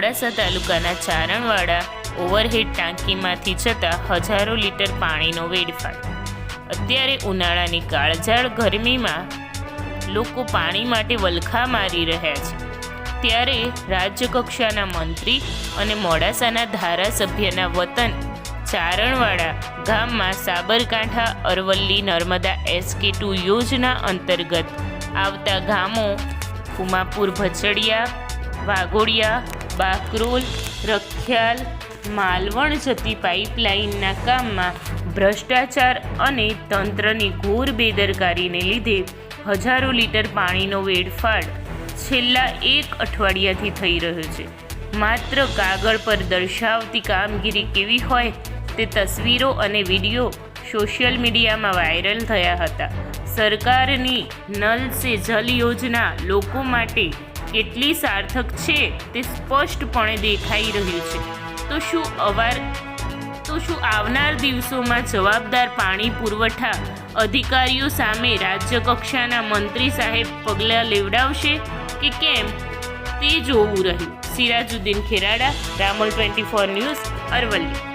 મોડાસા તાલુકાના ચારણવાડા ઓવરહેડ ટાંકીમાંથી જતા હજારો લીટર પાણીનો વેડફાટ। અત્યારે ઉનાળાની કાળઝાળ ગરમીમાં લોકો પાણી માટે વલખા મારી રહ્યા છે, ત્યારે રાજ્યકક્ષાના મંત્રી અને મોડાસાના ધારાસભ્યના વતન ચારણવાડા ગામમાં સાબરકાંઠા અરવલ્લી નર્મદા SK2 યોજના અંતર્ગત આવતા ગામો કુમાપુર ભચડિયા, વાઘોડિયા, બાકરોલ, રખિયાલ, માલવણ જતી પાઇપલાઇનના કામમાં ભ્રષ્ટાચાર અને તંત્રની ઘોર બેદરકારીને લીધે હજારો લીટર પાણીનો વેડફાટ છેલ્લા 1 અઠવાડિયાથી થઈ રહ્યો છે। માત્ર કાગળ પર દર્શાવતી કામગીરી કેવી હોય તે તસવીરો અને વિડીયો સોશિયલ મીડિયામાં વાયરલ થયા હતા। સરકારની નલ સે જલ યોજના લોકો માટે કેટલી સાર્થક છે તે સ્પષ્ટપણે દેખાઈ રહ્યું છે। તો શું આવનાર દિવસોમાં જવાબદાર પાણી પુરવઠા અધિકારીઓ સામે રાજ્યકક્ષાના મંત્રી સાહેબ પગલાં લેવડાવશે કે કેમ તે જોવું રહ્યું। સિરાજુદ્દીન ખેરાડા, રામોલ 24 ન્યૂઝ, અરવલ્લી।